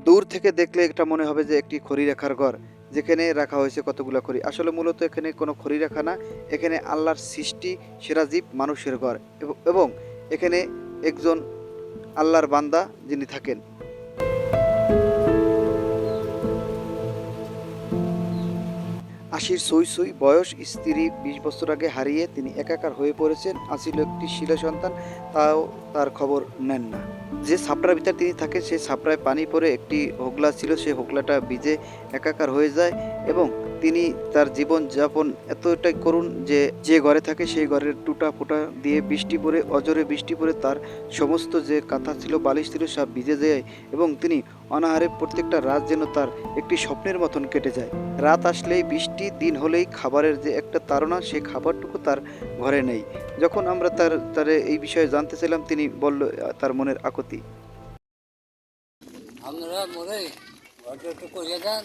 দূর থেকে দেখলে এটা মনে হবে যে একটি খড়ি রাখার ঘর, যেখানে রাখা হয়েছে কতগুলা খড়ি। আসলে মূলত এখানে কোনো খড়ি রাখা না, এখানে আল্লাহর সৃষ্টি সেরা জীব মানুষের ঘর, এবং এখানে একজন আল্লাহর বান্দা যিনি থাকেন। আশির সই সই বয়স, স্ত্রী ২০ বছর আগে হারিয়ে তিনি একাকার হয়ে পড়েছেন। আছিল একটি শিলা সন্তান, তাও তার খবর নেন না। যে ছাপড়ার ভিতর তিনি থাকেন সেই ছাপড়ায় পানি পড়ে একটি হোগলা ছিল, সেই হোগলাটা ভিজে একাকার হয়ে যায়, এবং তিনি তার জীবনযাপন এতটাই করুণ যে যে ঘরে থাকে সেই ঘরের টুটা ফুটা দিয়ে বৃষ্টি পড়ে, অজরে বৃষ্টি পড়ে তার সমস্ত যে কাঁথা ছিল, বালিশ ছিল, সব ভিজে যায়, এবং তিনি অনাহারে প্রত্যেকটা রাত যেন তার একটি স্বপ্নের মতন কেটে যায়। রাত আসলেই বৃষ্টি, দিন হলেই খাবারের যে একটা তাড়না, সেই খাবারটুকু তার ঘরে নেই। যখন আমরা তারে এই বিষয়ে জানতে চাইলাম, তিনি বলল তার মনের আকুতি। আপনারা মনে ঘরটা একটু করিয়ে দেন,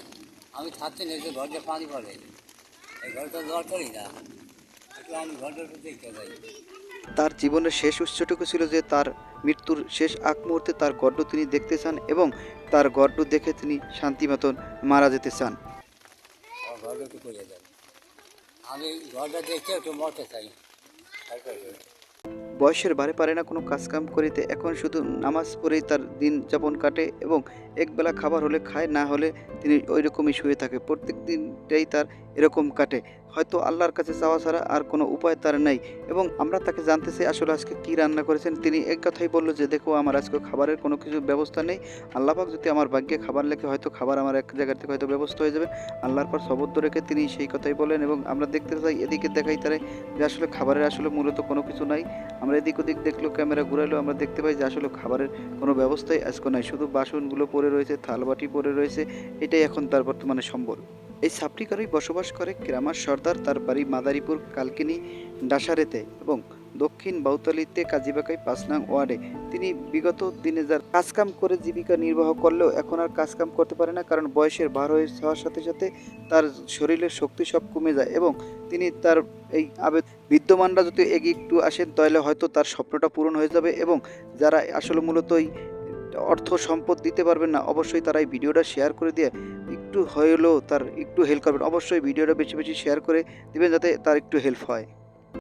আমি থাকছি না, যে ঘরটা পানি পড়ে, এই ঘরটা দরকারই না, একটু আমি ঘরটা একটু দেখতে যাই। তার জীবনের শেষ উৎসটুকু ছিল যে তার মৃত্যুর শেষ আগ মুহূর্তে তার গড্ড তিনি দেখতে চান, এবং তার গড্ড দেখে তিনি শান্তি মতন মারা যেতে চান। আমার ঘরটা একটু করিয়ে দেন, আমি ঘরটা দেখতে একটু মরতে চাই। বয়সের ভারে পারে না কোনো কাজকাম করিতে, এখন শুধু নামাজ পড়েই তার দিন যাপন কাটে, এবং একবেলা খাবার হলে খায়, না হলে তিনি ওই রকমই শুয়ে থাকে। প্রত্যেক দিনটাই তার এরকম কাটে, হয়তো আল্লাহর কাছে চাওয়া ছাড়া আর কোনো উপায় তার নেই। এবং আমরা তাকে জানতে চাই আসলে আজকে কী রান্না করেছেন। তিনি এক কথাই বলল যে, দেখো আমার আজকে খাবারের কোনো কিছু ব্যবস্থা নেই, আল্লাহ পাক যদি আমার ভাগ্যে খাবার লেখে হয়তো খাবার আমার এক জায়গা থেকে হয়তো ব্যবস্থা হয়ে যাবে। আল্লাহর পর সবর্দ রেখে তিনি সেই কথাই বলেন, এবং আমরা দেখতে চাই এদিকে দেখাই তারে যে আসলে খাবারের আসলে মূলত কোনো কিছু নাই। আমরা এদিক ওদিক দেখলেও, ক্যামেরা ঘুরাইলেও আমরা দেখতে পাই যে আসলে খাবারের কোনো ব্যবস্থাই আজকে নাই, শুধু বাসনগুলো পড়ে রয়েছে, থালবাটি পড়ে রয়েছে, এটাই এখন তার বর্তমানে সম্বল। এই ছাপড়িঘরেই বসবাস করে কেরামার সর্দার, তার বাড়ি মাদারীপুর কালকিনি ডাসারেতে, এবং দক্ষিণ বাউতালিতে কাজীবাকাই ৫ নং ওয়ার্ডে। তিনি বিগত দিনে যার কাজকাম করে জীবিকা নির্বাহ করলেও এখন আর কাজকাম করতে পারে না, কারণ বয়সের ভার হয়ে যাওয়ার সাথে সাথে তার শরীরের শক্তি সব কমে যায়, এবং তিনি তার এই বিদ্যমানরা যদি এগিয়ে একটু আসেন তাহলে হয়তো তার স্বপ্নটা পূরণ হয়ে যাবে। এবং যারা আসলে মূলত এই অর্থ সম্পদ দিতে পারবেন না, অবশ্যই তারা এই ভিডিওটা শেয়ার করে দিয়ে একটু হলেও তার একটু হেল্প করবেন। অবশ্যই ভিডিওটা বেশি বেশি শেয়ার করে দিবেন যাতে তার একটু হেল্প হয়।